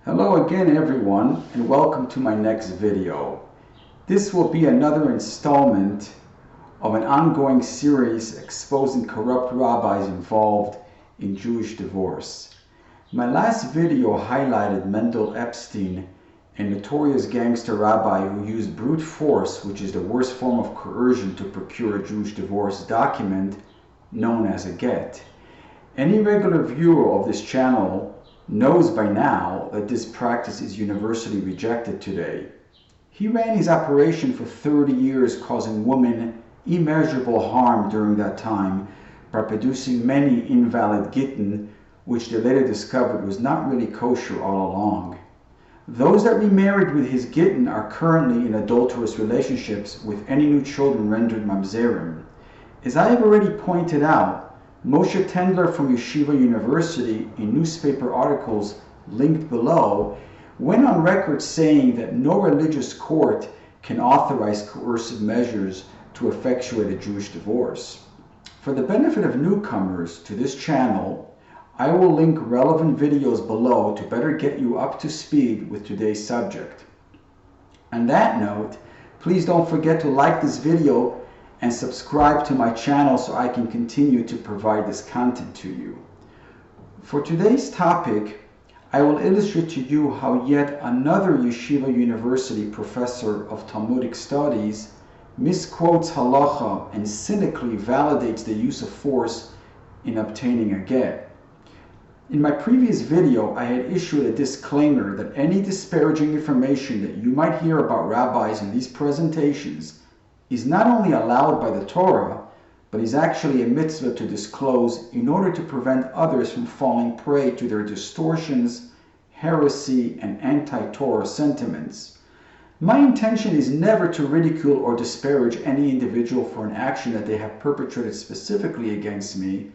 Hello again everyone, and welcome to my next video. This will be another installment of an ongoing series exposing corrupt rabbis involved in Jewish divorce. My last video highlighted Mendel Epstein, a notorious gangster rabbi who used brute force, which is the worst form of coercion, to procure a Jewish divorce document known as a get. Any regular viewer of this channel knows by now that this practice is universally rejected today. He ran his operation for 30 years, causing women immeasurable harm during that time by producing many invalid gittin, which they later discovered was not really kosher all along. Those that remarried with his gittin are currently in adulterous relationships with any new children rendered mamzerim. As I have already pointed out, Moshe Tendler from Yeshiva University, in newspaper articles linked below, went on record saying that no religious court can authorize coercive measures to effectuate a Jewish divorce. For the benefit of newcomers to this channel, I will link relevant videos below to better get you up to speed with today's subject. On that note, please don't forget to like this video and subscribe to my channel so I can continue to provide this content to you. For today's topic, I will illustrate to you how yet another Yeshiva University professor of Talmudic studies misquotes halocho and cynically validates the use of force in obtaining a get. In my previous video, I had issued a disclaimer that any disparaging information that you might hear about rabbis in these presentations is not only allowed by the Torah, but is actually a mitzvah to disclose in order to prevent others from falling prey to their distortions, heresy, and anti-Torah sentiments. My intention is never to ridicule or disparage any individual for an action that they have perpetrated specifically against me,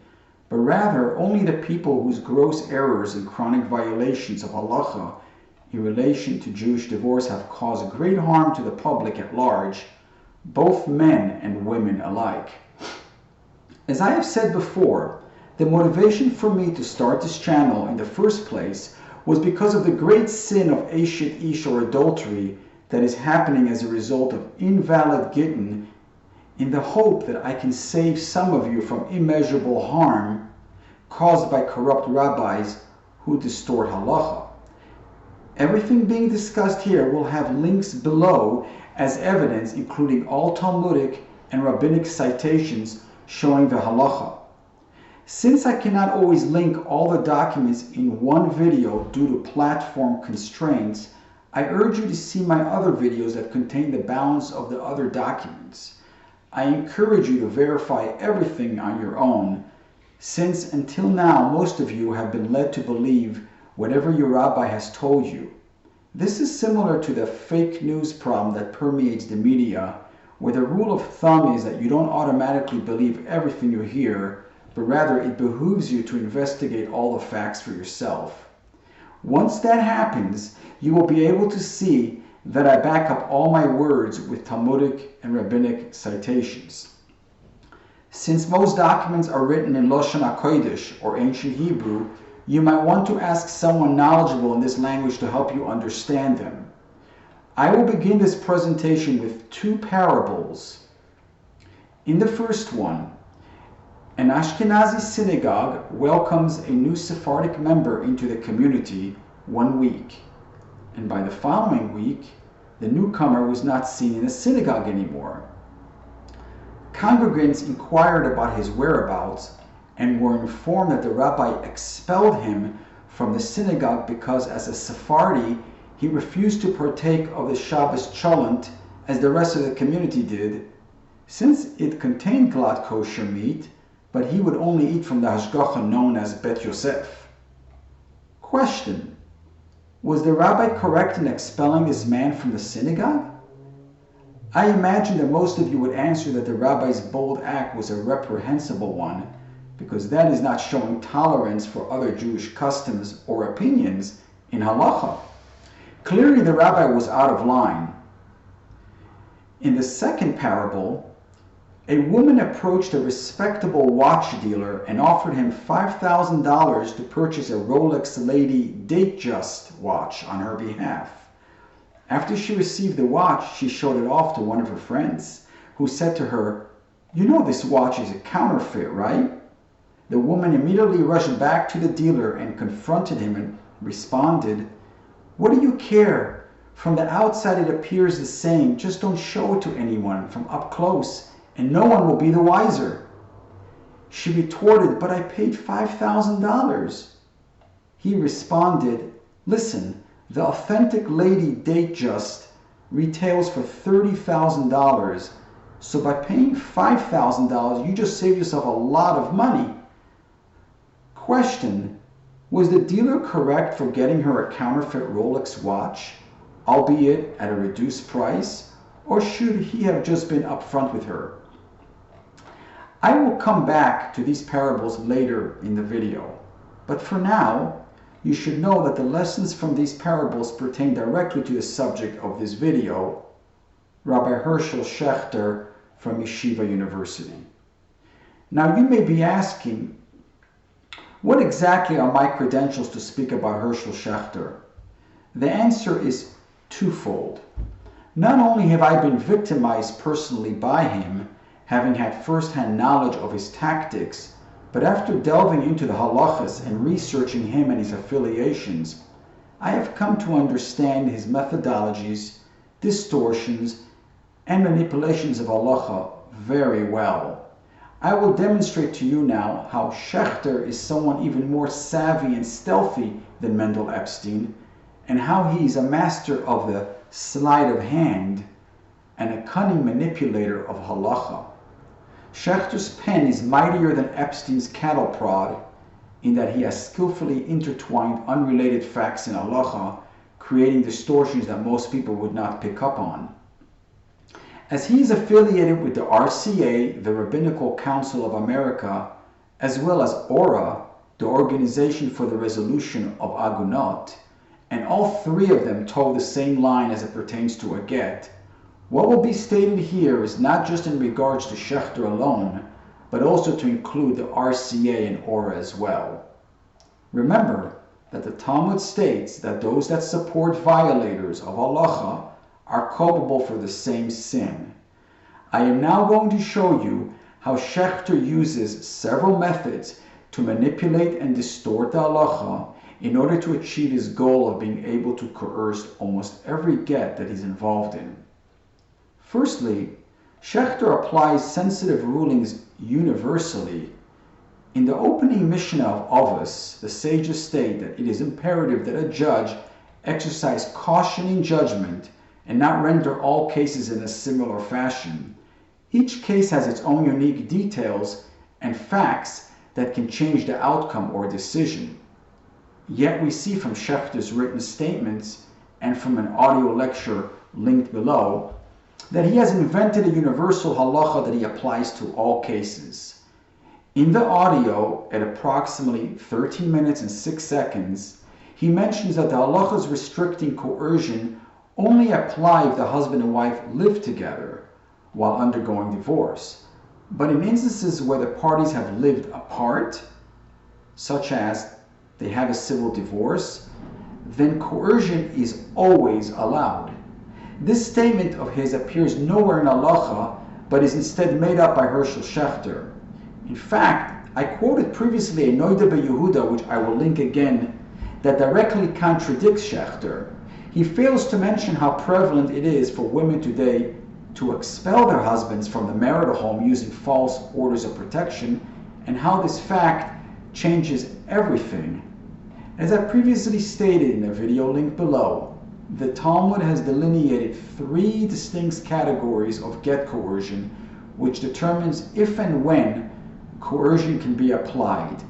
but rather only the people whose gross errors and chronic violations of halacha in relation to Jewish divorce have caused great harm to the public at large, both men and women alike. As I have said before, the motivation for me to start this channel in the first place was because of the great sin of eshet ish, or adultery, that is happening as a result of invalid gittin, in the hope that I can save some of you from immeasurable harm caused by corrupt rabbis who distort halacha. Everything being discussed here will have links below as evidence, including all Talmudic and rabbinic citations showing the halacha. Since I cannot always link all the documents in one video due to platform constraints, I urge you to see my other videos that contain the balance of the other documents. I encourage you to verify everything on your own, since until now most of you have been led to believe whatever your rabbi has told you. This is similar to the fake news problem that permeates the media, where the rule of thumb is that you don't automatically believe everything you hear, but rather it behooves you to investigate all the facts for yourself. Once that happens, you will be able to see that I back up all my words with Talmudic and rabbinic citations. Since most documents are written in Lashon HaKodesh, or ancient Hebrew, you might want to ask someone knowledgeable in this language to help you understand them. I will begin this presentation with two parables. In the first one, an Ashkenazi synagogue welcomes a new Sephardic member into the community 1 week, and by the following week, the newcomer was not seen in the synagogue anymore. Congregants inquired about his whereabouts and were informed that the rabbi expelled him from the synagogue because, as a Sephardi, he refused to partake of the Shabbos cholent as the rest of the community did, since it contained glatt kosher meat, but he would only eat from the hashgacha known as Bet Yosef. Question: was the rabbi correct in expelling this man from the synagogue? I imagine that most of you would answer that the rabbi's bold act was a reprehensible one, because that is not showing tolerance for other Jewish customs or opinions in halacha. Clearly the rabbi was out of line. In the second parable, A woman approached a respectable watch dealer and offered him $5,000 to purchase a Rolex Lady Datejust watch on her behalf. After she received the watch, she showed it off to one of her friends, who said to her, "You know this watch is a counterfeit, right?" The woman immediately rushed back to the dealer and confronted him and responded, "What do you care? From the outside it appears the same. Just don't show it to anyone from up close, and no one will be the wiser." She retorted, "But I paid $5,000. He responded, "Listen, the authentic Lady Datejust retails for $30,000, so by paying $5,000 you just saved yourself a lot of money." Question: was the dealer correct for getting her a counterfeit Rolex watch, albeit at a reduced price, or should he have just been upfront with her? I will come back to these parables later in the video, but for now, you should know that the lessons from these parables pertain directly to the subject of this video, Rabbi Herschel Schachter from Yeshiva University. Now you may be asking, what exactly are my credentials to speak about Herschel Schachter? The answer is twofold. Not only have I been victimized personally by him, having had first-hand knowledge of his tactics, but after delving into the halachas and researching him and his affiliations, I have come to understand his methodologies, distortions, and manipulations of halacha very well. I will demonstrate to you now how Schechter is someone even more savvy and stealthy than Mendel Epstein, and how he is a master of the sleight of hand and a cunning manipulator of halacha. Schechter's pen is mightier than Epstein's cattle prod in that he has skillfully intertwined unrelated facts in halacha, creating distortions that most people would not pick up on. As he is affiliated with the RCA, the Rabbinical Council of America, as well as ORA, the Organization for the Resolution of Agunot, and all three of them toe the same line as it pertains to a get, what will be stated here is not just in regards to Schechter alone, but also to include the RCA and ORA as well. Remember that the Talmud states that those that support violators of halacha are culpable for the same sin. I am now going to show you how Schechter uses several methods to manipulate and distort the halacha in order to achieve his goal of being able to coerce almost every get that he's involved in. Firstly, Schechter applies sensitive rulings universally. In the opening Mishnah of Avos, the sages state that it is imperative that a judge exercise caution in judgment and not render all cases in a similar fashion. Each case has its own unique details and facts that can change the outcome or decision. Yet we see from Schechter's written statements and from an audio lecture linked below that he has invented a universal halacha that he applies to all cases. In the audio, at approximately 13 minutes and 6 seconds, he mentions that the halachas restricting coercion only apply if the husband and wife live together while undergoing divorce. But in instances where the parties have lived apart, such as they have a civil divorce, then coercion is always allowed. This statement of his appears nowhere in halacha, but is instead made up by Herschel Schachter. In fact, I quoted previously a Noda Beyehuda, which I will link again, that directly contradicts Schachter. He fails to mention how prevalent it is for women today to expel their husbands from the marital home using false orders of protection, and how this fact changes everything. As I previously stated in the video link below, the Talmud has delineated three distinct categories of get coercion, which determines if and when coercion can be applied.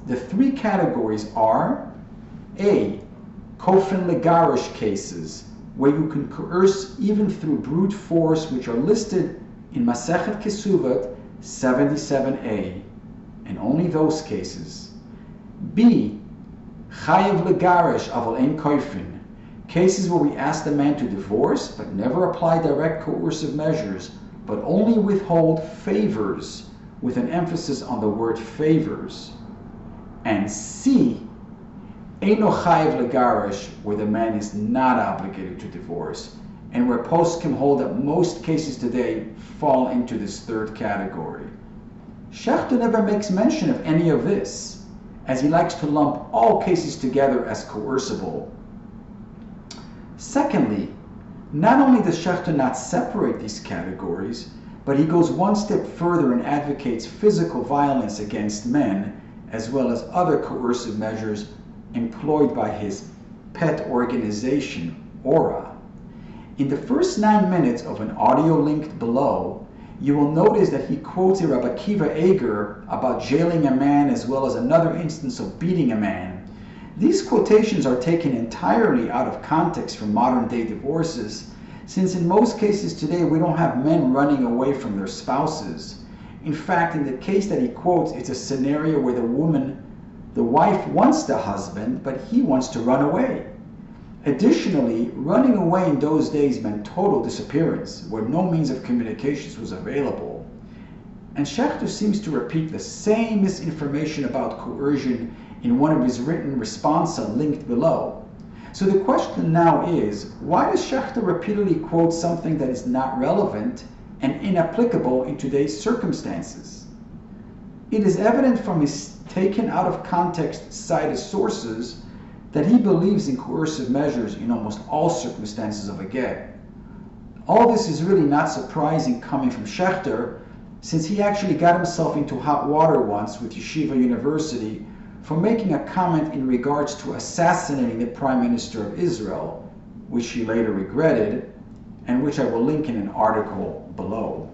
The three categories are: A, kofen legarish cases, where you can coerce even through brute force, which are listed in Masechet Kesuvat 77a, and only those cases. B, chayev legarish aval ein kofen, cases where we ask the man to divorce but never apply direct coercive measures, but only withhold favors, with an emphasis on the word favors. And C, eino chayev legarish, where the man is not obligated to divorce, and where poskim hold that most cases today fall into this third category. Schachter never makes mention of any of this, as he likes to lump all cases together as coercible. Secondly, not only does Schachter not separate these categories, but he goes one step further and advocates physical violence against men, as well as other coercive measures employed by his pet organization, Ora. In the first 9 minutes of an audio linked below, you will notice that he quotes a Rabbi Akiva Eger about jailing a man, as well as another instance of beating a man. These quotations are taken entirely out of context from modern day divorces, since in most cases today we don't have men running away from their spouses. In fact, in the case that he quotes, it's a scenario where the wife wants the husband, but he wants to run away. Additionally, running away in those days meant total disappearance, where no means of communications was available. And Schechter seems to repeat the same misinformation about coercion in one of his written responsa linked below. So the question now is, why does Schechter repeatedly quote something that is not relevant and inapplicable in today's circumstances? It is evident from his taken out of context cited sources that he believes in coercive measures in almost all circumstances of a get. All this is really not surprising coming from Schechter, since he actually got himself into hot water once with Yeshiva University for making a comment in regards to assassinating the Prime Minister of Israel, which he later regretted, and which I will link in an article below.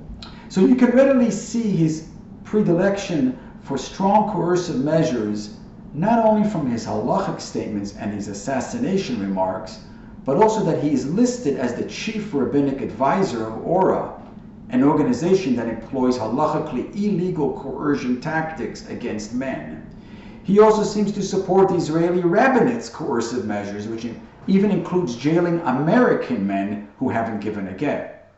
So you can readily see his predilection for strong coercive measures, not only from his halachic statements and his assassination remarks, but also that he is listed as the chief rabbinic advisor of Ora, an organization that employs halachically illegal coercion tactics against men. He also seems to support the Israeli rabbinic's coercive measures, which even includes jailing American men who haven't given a get.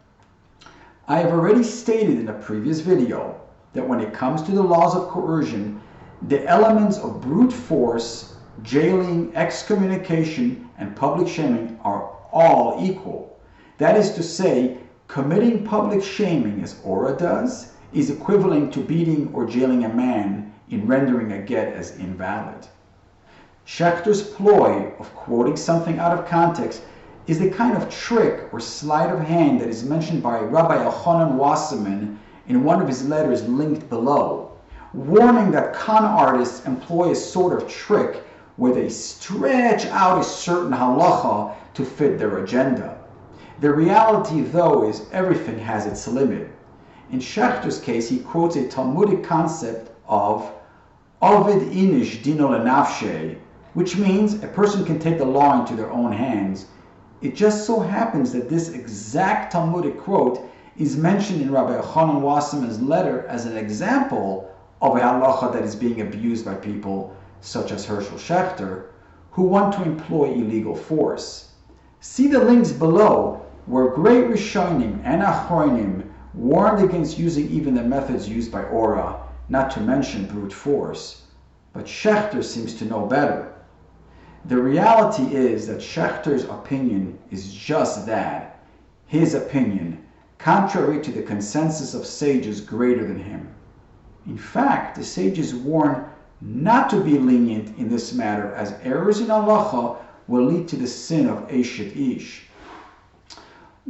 I have already stated in a previous video that when it comes to the laws of coercion, the elements of brute force, jailing, excommunication, and public shaming are all equal. That is to say, committing public shaming, as Ora does, is equivalent to beating or jailing a man in rendering a get as invalid. Schechter's ploy of quoting something out of context is the kind of trick or sleight of hand that is mentioned by Rabbi Yochanan Wasserman in one of his letters linked below, warning that con artists employ a sort of trick where they stretch out a certain halacha to fit their agenda. The reality, though, is everything has its limit. In Schechter's case, he quotes a Talmudic concept of Ovid inish dino lenafshe, which means a person can take the law into their own hands. It just so happens that this exact Talmudic quote is mentioned in Rabbi Yochanan Wasserman's letter as an example of a halacha that is being abused by people such as Herschel Schachter, who want to employ illegal force. See the links below, where great Rishonim and Achronim warned against using even the methods used by Ora, not to mention brute force. But Schechter seems to know better. The reality is that Schechter's opinion is just that, his opinion, contrary to the consensus of sages greater than him. In fact, the sages warn not to be lenient in this matter, as errors in halacha will lead to the sin of Eshet Ish.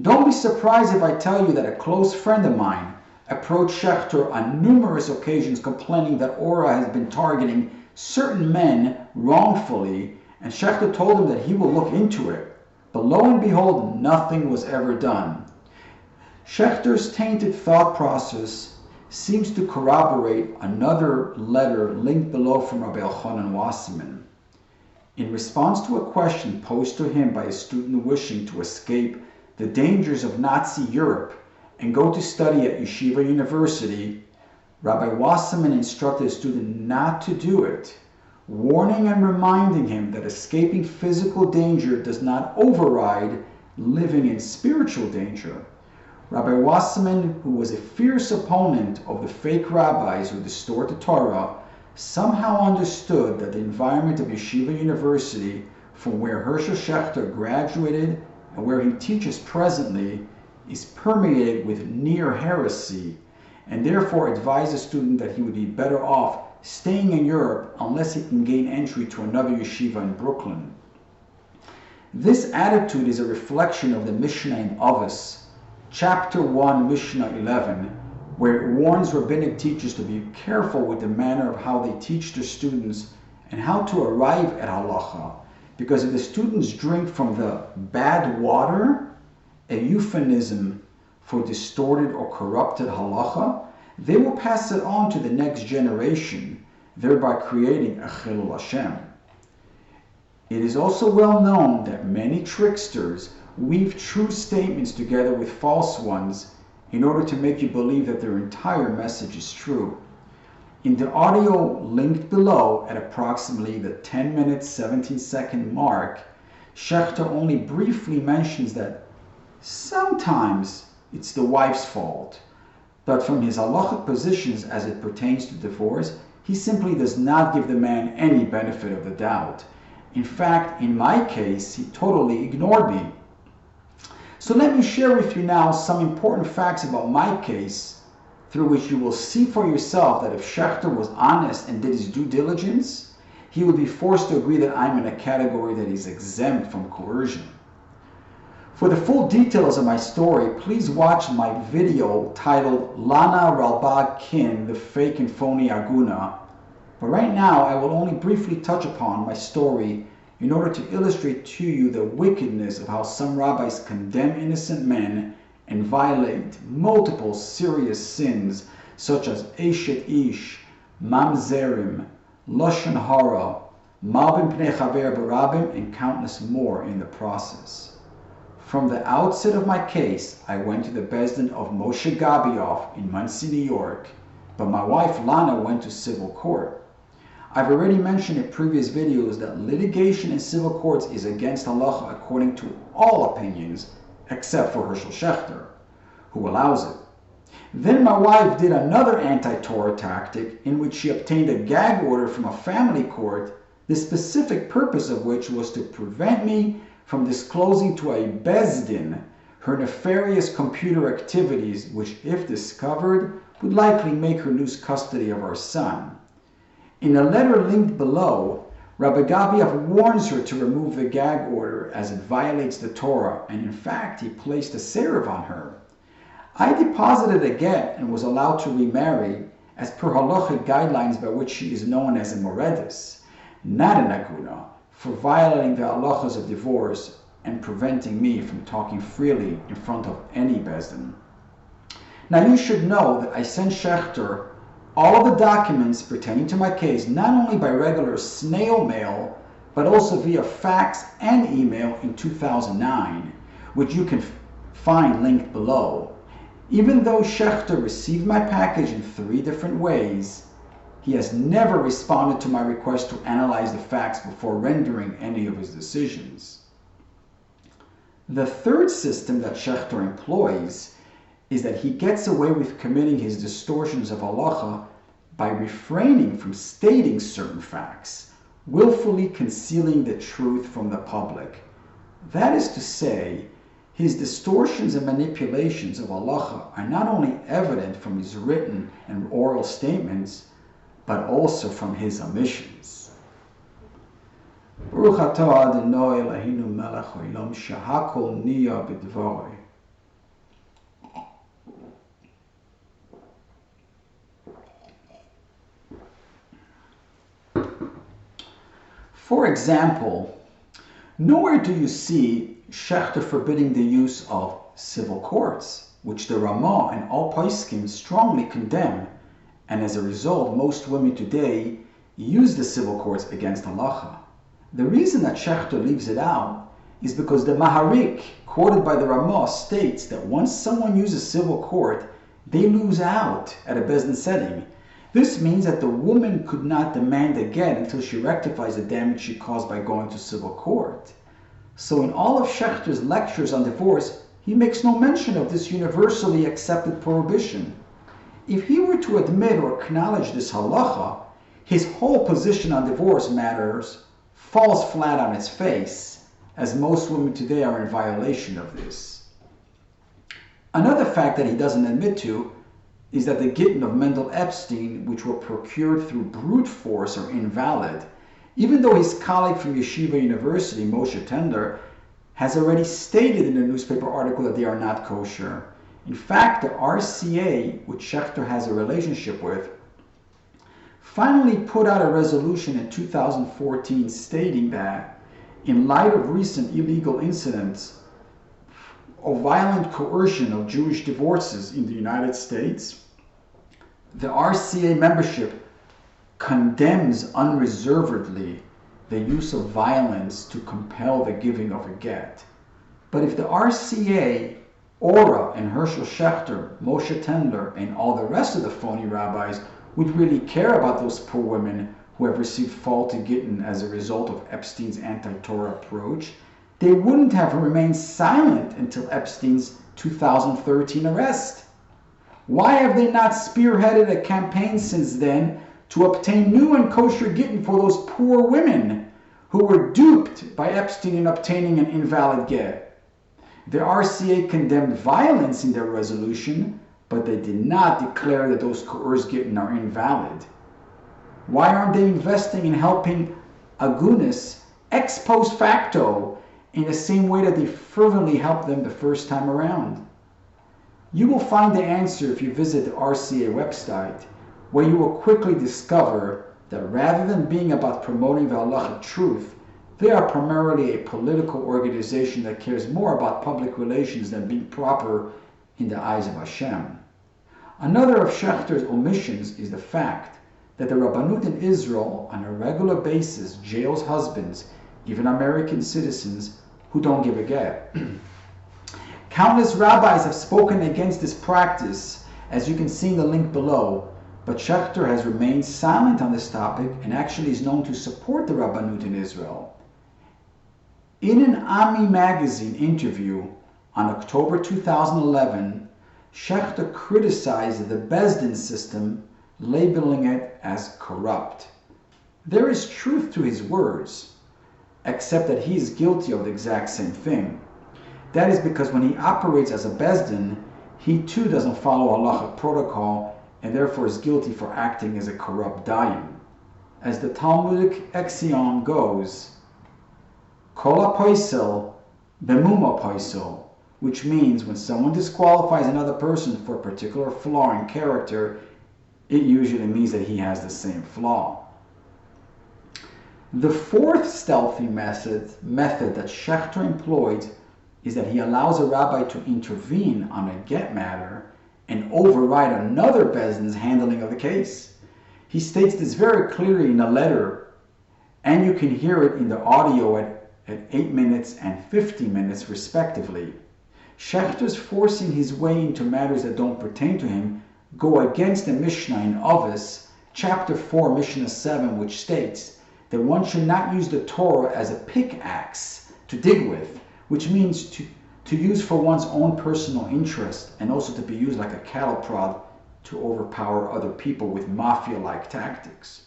Don't be surprised if I tell you that a close friend of mine approached Schechter on numerous occasions complaining that Ora has been targeting certain men wrongfully, and Schechter told him that he will look into it. But lo and behold, nothing was ever done. Schechter's tainted thought process seems to corroborate another letter linked below from Rabbi Yochanan Wasserman. In response to a question posed to him by a student wishing to escape the dangers of Nazi Europe and go to study at Yeshiva University, Rabbi Wasserman instructed a student not to do it, warning and reminding him that escaping physical danger does not override living in spiritual danger. Rabbi Wasserman, who was a fierce opponent of the fake rabbis who distort the Torah, somehow understood that the environment of Yeshiva University, from where Herschel Schachter graduated and where he teaches presently, is permeated with near heresy, and therefore advised the student that he would be better off staying in Europe unless he can gain entry to another yeshiva in Brooklyn. This attitude is a reflection of the Mishnah in Avos, chapter 1, Mishnah 11, where it warns rabbinic teachers to be careful with the manner of how they teach their students and how to arrive at halacha, because if the students drink from the bad water, a euphemism for distorted or corrupted halacha, they will pass it on to the next generation, thereby creating a chilul Hashem. It is also well known that many tricksters weave true statements together with false ones in order to make you believe that their entire message is true. In the audio linked below at approximately the 10-minute, 17-second mark, Schechter only briefly mentions that sometimes it's the wife's fault, but from his halachic positions as it pertains to divorce, he simply does not give the man any benefit of the doubt. In fact, in my case, he totally ignored me. So let me share with you now some important facts about my case, through which you will see for yourself that if Schachter was honest and did his due diligence, he would be forced to agree that I'm in a category that is exempt from coercion. For the full details of my story, please watch my video titled Lana Ralbag Kin, the Fake and Phony Agunot. But right now, I will only briefly touch upon my story in order to illustrate to you the wickedness of how some rabbis condemn innocent men and violate multiple serious sins such as Eshet Ish, Mamzerim, Lashon Hara, Malbim Pnei Chaver Barabim, and countless more in the process. From the outset of my case, I went to the Beis Din of Moshe Gabioff in Monsey, New York, but my wife Lana went to civil court. I've already mentioned in previous videos that litigation in civil courts is against halacha according to all opinions, except for Herschel Schachter, who allows it. Then my wife did another anti-Torah tactic in which she obtained a gag order from a family court, the specific purpose of which was to prevent me from disclosing to a Beis Din her nefarious computer activities, which, if discovered, would likely make her lose custody of our son. In a letter linked below, Rabbi Gabioff warns her to remove the gag order as it violates the Torah, and in fact, he placed a Seruv on her. I deposited a get and was allowed to remarry as per halachic guidelines by which she is known as a moredis, not an agunot, for violating the halachas of divorce and preventing me from talking freely in front of any Beis Din. Now you should know that I sent Schachter all of the documents pertaining to my case, not only by regular snail mail, but also via fax and email in 2009, which you can find linked below. Even though Schachter received my package in 3 different ways, he has never responded to my request to analyze the facts before rendering any of his decisions. The third system that Schachter employs is that he gets away with committing his distortions of halacha by refraining from stating certain facts, willfully concealing the truth from the public. That is to say, his distortions and manipulations of halacha are not only evident from his written and oral statements, but also from his omissions. Baruch atah Adonai Eloheinu melech haolam shehakol niya b'dvaroi. For example, nowhere do you see Schachter forbidding the use of civil courts, which the Ramah and all poskim strongly condemn, and as a result, most women today use the civil courts against halacha. The reason that Schachter leaves it out is because the Maharik, quoted by the Ramah, states that once someone uses civil court, they lose out at a Beis Din setting. This means that the woman could not demand a get until she rectifies the damage she caused by going to civil court. So in all of Schachter's lectures on divorce, he makes no mention of this universally accepted prohibition. If he were to admit or acknowledge this halacha, his whole position on divorce matters falls flat on its face, as most women today are in violation of this. Another fact that he doesn't admit to is that the gittin of Mendel Epstein, which were procured through brute force, are invalid, even though his colleague from Yeshiva University, Moshe Tendler, has already stated in a newspaper article that they are not kosher. In fact, the RCA, which Schechter has a relationship with, finally put out a resolution in 2014 stating that, in light of recent illegal incidents of violent coercion of Jewish divorces in the United States, the RCA membership condemns unreservedly the use of violence to compel the giving of a get. But if the RCA, Ora, and Herschel Schachter, Moshe Tendler, and all the rest of the phony rabbis would really care about those poor women who have received faulty gittin as a result of Epstein's anti-Torah approach, they wouldn't have remained silent until Epstein's 2013 arrest. Why have they not spearheaded a campaign since then to obtain new and kosher gittin for those poor women who were duped by Epstein in obtaining an invalid get? The RCA condemned violence in their resolution, but they did not declare that those coerced gittin are invalid. Why aren't they investing in helping agunot ex post facto in the same way that they fervently helped them the first time around? You will find the answer if you visit the RCA website, where you will quickly discover that rather than being about promoting the halachic truth, they are primarily a political organization that cares more about public relations than being proper in the eyes of Hashem. Another of Schechter's omissions is the fact that the Rabbanut in Israel on a regular basis jails husbands, even American citizens, who don't give a get. Countless rabbis have spoken against this practice, as you can see in the link below, but Schechter has remained silent on this topic and actually is known to support the Rabbanut in Israel. In an Ami magazine interview on October 2011, Schechter criticized the Beis Din system, labeling it as corrupt. There is truth to his words, except that he is guilty of the exact same thing. That is because when he operates as a Beis Din, he too doesn't follow halachic protocol and therefore is guilty for acting as a corrupt dayan. As the Talmudic axiom goes, Kol ha-poisel b'muma poisel, which means when someone disqualifies another person for a particular flaw in character, it usually means that he has the same flaw. The fourth stealthy method that Schechter employed is that he allows a rabbi to intervene on a get matter and override another Beis Din's handling of the case. He states this very clearly in a letter, and you can hear it in the audio at 8 minutes and 50 minutes respectively. Schechter's forcing his way into matters that don't pertain to him go against the Mishnah in Ovis, chapter 4, Mishnah 7, which states that one should not use the Torah as a pickaxe to dig with, which means to use for one's own personal interest and also to be used like a cattle prod to overpower other people with mafia-like tactics.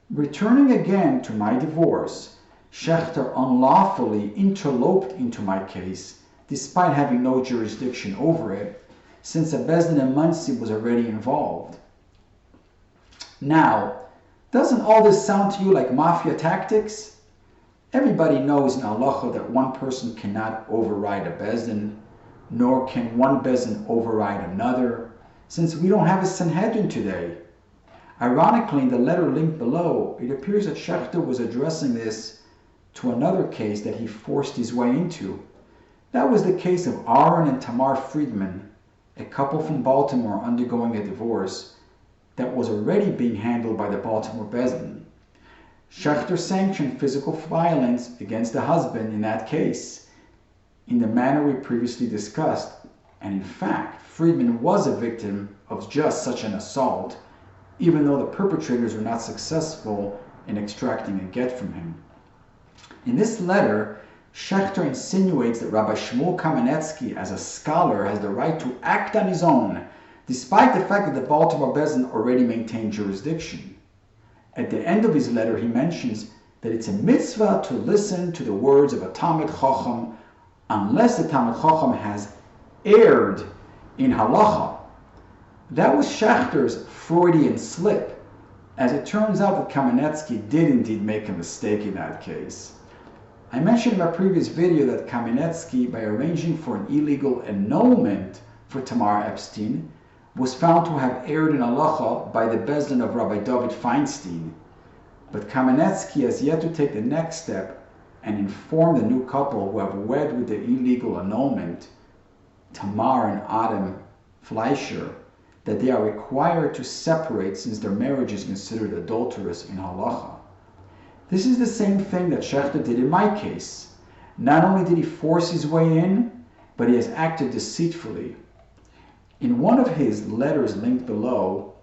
Returning again to my divorce, Schechter unlawfully interloped into my case despite having no jurisdiction over it, since a Beis Din in Muncie was already involved. Now, doesn't all this sound to you like mafia tactics? Everybody knows in halacha that one person cannot override a Beis Din, nor can one Beis Din override another, since we don't have a Sanhedrin today. Ironically, in the letter linked below, it appears that Schechter was addressing this to another case that he forced his way into. That was the case of Aaron and Tamar Friedman, a couple from Baltimore undergoing a divorce that was already being handled by the Baltimore Beis Din. Schechter sanctioned physical violence against the husband in that case, in the manner we previously discussed, and in fact, Friedman was a victim of just such an assault, even though the perpetrators were not successful in extracting a get from him. In this letter, Schachter insinuates that Rabbi Shmuel Kamenetsky, as a scholar, has the right to act on his own, despite the fact that the Baltimore Bezdin already maintained jurisdiction. At the end of his letter, he mentions that it's a mitzvah to listen to the words of a Talmid Chacham unless the Talmid Chacham has erred in halacha. That was Schachter's Freudian slip. As it turns out that Kamenetsky did indeed make a mistake in that case. I mentioned in my previous video that Kamenetsky, by arranging for an illegal annulment for Tamar Epstein, was found to have erred in halacha by the Bezdin of Rabbi David Feinstein. But Kamenetsky has yet to take the next step and inform the new couple who have wed with the illegal annulment, Tamar and Adam Fleischer, that they are required to separate since their marriage is considered adulterous in halacha. This is the same thing that Schechter did in my case. Not only did he force his way in, but he has acted deceitfully. In one of his letters linked below,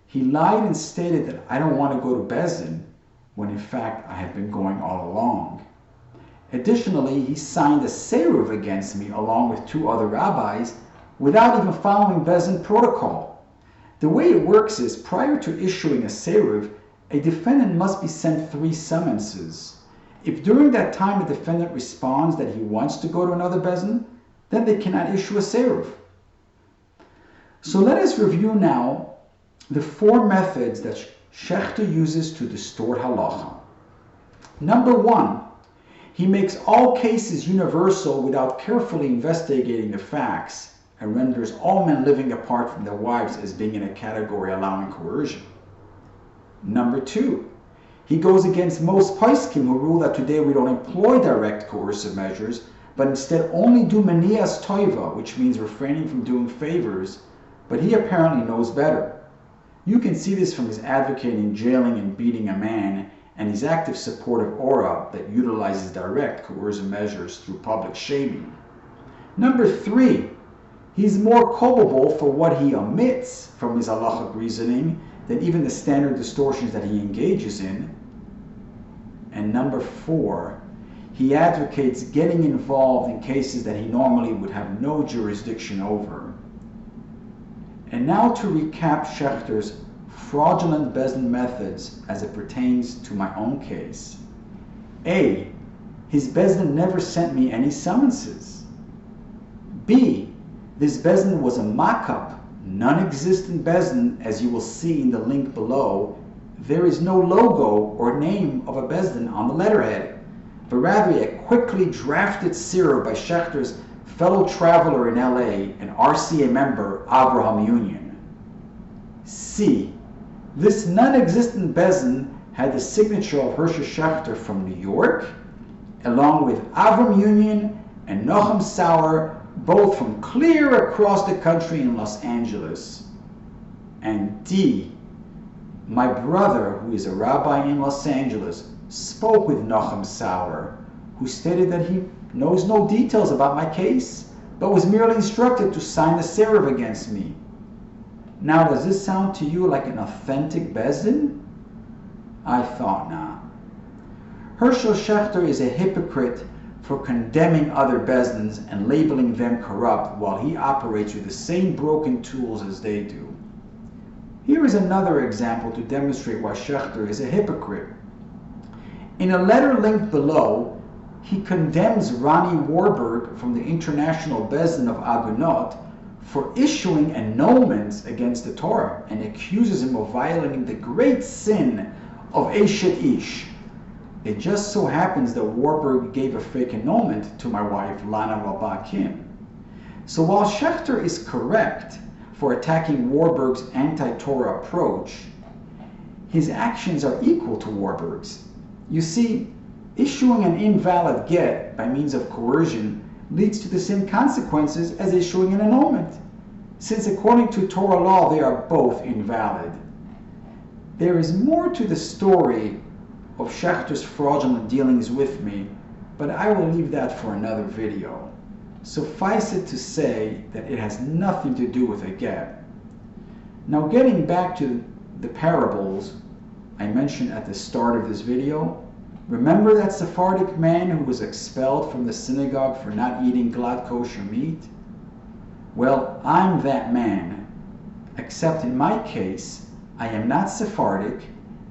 he lied and stated that I don't want to go to Bezdin, when in fact I have been going all along. Additionally, he signed a Seruv against me along with 2 other rabbis without even following Bezdin protocol. The way it works is, prior to issuing a Seruv, a defendant must be sent 3 summonses. If during that time the defendant responds that he wants to go to another Bezdin, then they cannot issue a Seruv. So let us review now the 4 methods that Schechter uses to distort halacha. Number 1, he makes all cases universal without carefully investigating the facts and renders all men living apart from their wives as being in a category allowing coercion. Number 2, he goes against most poskim who rule that today we don't employ direct coercive measures, but instead only do manias toiva, which means refraining from doing favors, but he apparently knows better. You can see this from his advocating jailing and beating a man and his active support of aura that utilizes direct coercive measures through public shaming. Number 3, he's more culpable for what he omits from his halachic reasoning than even the standard distortions that he engages in. And number 4, he advocates getting involved in cases that he normally would have no jurisdiction over. And now to recap Schechter's fraudulent Bezdin methods as it pertains to my own case. A, his Bezdin never sent me any summonses. B, this Bezdin was a mock-up, non-existent Bezdin, as you will see in the link below. There is no logo or name of a Bezdin on the letterhead, but rather a quickly drafted Seruv by Schechter's fellow traveler in LA and RCA member, Avrohom Union. C, this non-existent Bezdin had the signature of Herschel Schachter from New York, along with Avrohom Union and nochum sauer, both from clear across the country in Los Angeles. And D, my brother, who is a rabbi in Los Angeles, spoke with nochum sauer, who stated that he knows no details about my case, but was merely instructed to sign the Seruv against me. Now, does this sound to you like an authentic Bezdin? I thought not. Herschel Schachter is a hypocrite for condemning other Bezdins and labeling them corrupt while he operates with the same broken tools as they do. Here is another example to demonstrate why Schachter is a hypocrite. In a letter linked below, he condemns Ronnie warburg from the International Bezdin of Agunot for issuing annulments against the Torah and accuses him of violating the great sin of Eshet Ish. It just so happens that Warburg gave a fake annulment to my wife, Lana Rabba Kim. So while Schechter is correct for attacking Warburg's anti-Torah approach, his actions are equal to Warburg's. You see, issuing an invalid get by means of coercion leads to the same consequences as issuing an annulment, since according to Torah law they are both invalid. There is more to the story of Schechter's fraudulent dealings with me, but I will leave that for another video. Suffice it to say that it has nothing to do with a get. Now, getting back to the parables I mentioned at the start of this video, Remember that Sephardic man who was expelled from the synagogue for not eating glad kosher meat? Well, I'm that man, except in my case, I am not Sephardic,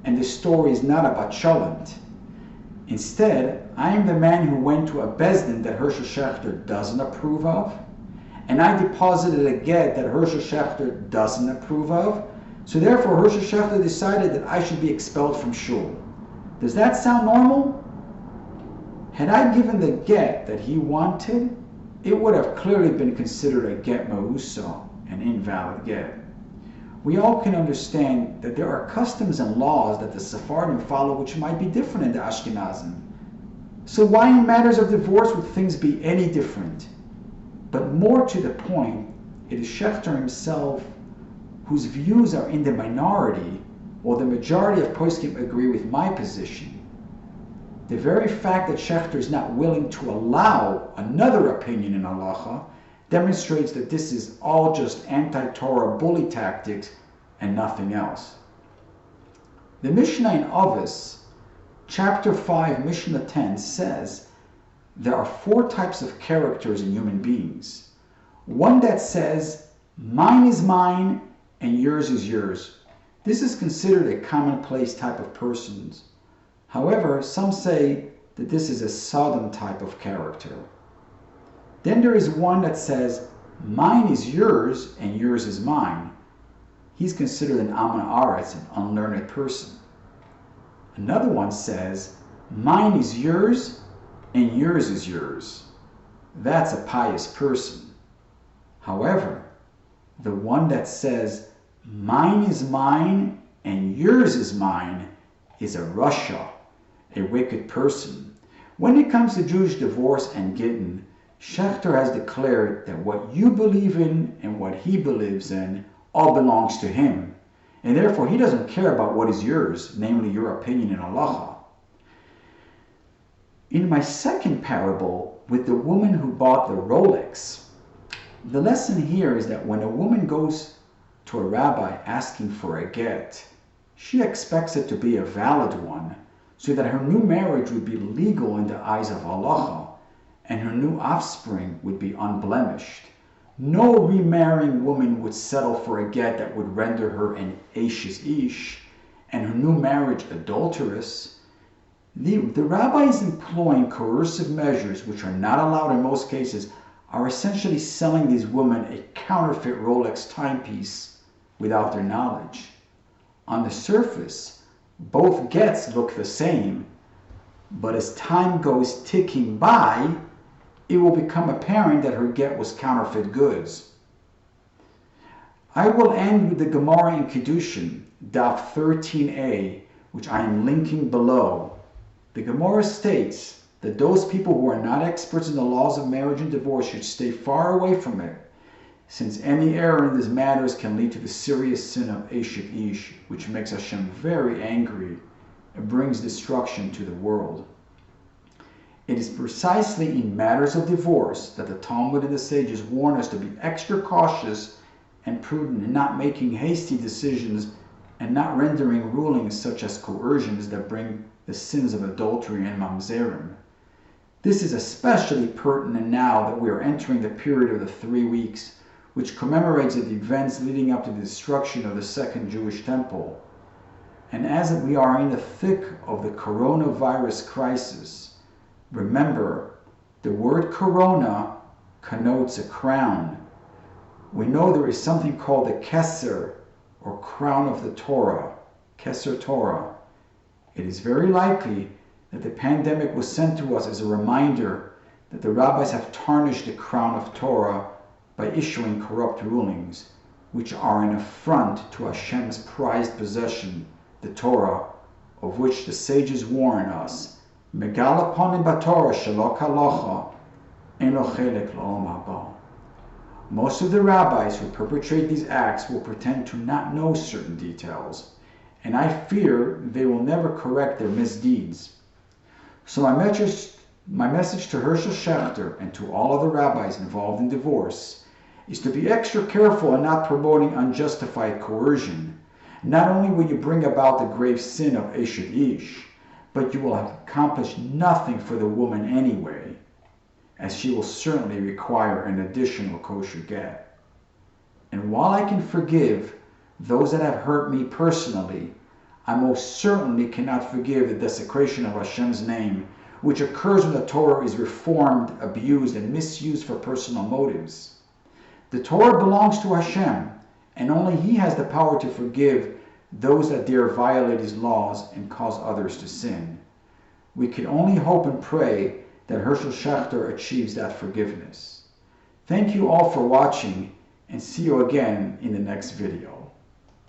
and the story is not about Cholent. Instead, I am the man who went to a bezdin that Herschel Schachter doesn't approve of, and I deposited a get that Herschel Schachter doesn't approve of, so therefore Herschel Schachter decided that I should be expelled from shul. Does that sound normal? Had I given the get that he wanted, it would have clearly been considered a get mauso, an invalid get. We all can understand that there are customs and laws that the Sephardim follow which might be different in the Ashkenazim. So why in matters of divorce would things be any different? But more to the point, it is Schechter himself whose views are in the minority, while the majority of poskim agree with my position. The very fact that Schechter is not willing to allow another opinion in halacha demonstrates that this is all just anti-Torah bully tactics and nothing else. The Mishnah in Avos, chapter 5, Mishnah 10 says there are 4 types of characters in human beings. One that says, mine is mine and yours is yours. This is considered a commonplace type of person. However, some say that this is a Sodom type of character. Then there is one that says, mine is yours and yours is mine. He's considered an Aman Aretz, an unlearned person. Another one says, mine is yours and yours is yours. That's a pious person. However, the one that says, mine is mine and yours is mine is a rasha, a wicked person. When it comes to Jewish divorce and gittin, Schechter has declared that what you believe in and what he believes in all belongs to him, and therefore he doesn't care about what is yours, namely your opinion in halacha. In my second parable with the woman who bought the Rolex, the lesson here is that when a woman goes to a rabbi asking for a get, she expects it to be a valid one, so that her new marriage would be legal in the eyes of halacha, and her new offspring would be unblemished. No remarrying woman would settle for a get that would render her an ashes ish, and her new marriage adulterous. The rabbis employing coercive measures, which are not allowed in most cases, are essentially selling these women a counterfeit Rolex timepiece without their knowledge. On the surface, both gets look the same, but as time goes ticking by, it will become apparent that her get was counterfeit goods. I will end with the Gemara in Kiddushin, Daf 13a, which I am linking below. The Gemara states that those people who are not experts in the laws of marriage and divorce should stay far away from it, since any error in these matters can lead to the serious sin of Eshet Ish, which makes Hashem very angry and brings destruction to the world. It is precisely in matters of divorce that the Talmud and the sages warn us to be extra cautious and prudent in not making hasty decisions and not rendering rulings such as coercions that bring the sins of adultery and mamzerim. This is especially pertinent now that we are entering the period of the 3 weeks, which commemorates the events leading up to the destruction of the Second Jewish Temple. And as we are in the thick of the coronavirus crisis, remember, the word corona connotes a crown. We know there is something called the Keser, or crown of the Torah, Keser Torah. It is very likely that the pandemic was sent to us as a reminder that the rabbis have tarnished the crown of Torah by issuing corrupt rulings, which are an affront to Hashem's prized possession, the Torah, of which the sages warn us. Megal aponim b'Torah shelo k'halocha, ein lo chelek l'olam haba. Most of the rabbis who perpetrate these acts will pretend to not know certain details, and I fear they will never correct their misdeeds. So my message to Herschel Schachter and to all other rabbis involved in divorce is to be extra careful in not promoting unjustified coercion. Not only will you bring about the grave sin of Eshet Ish, but you will have accomplished nothing for the woman anyway, as she will certainly require an additional kosher get. And while I can forgive those that have hurt me personally, I most certainly cannot forgive the desecration of Hashem's name, which occurs when the Torah is reformed, abused, and misused for personal motives. The Torah belongs to Hashem, and only He has the power to forgive those that dare violate His laws and cause others to sin. We can only hope and pray that Herschel Schachter achieves that forgiveness. Thank you all for watching, and see you again in the next video.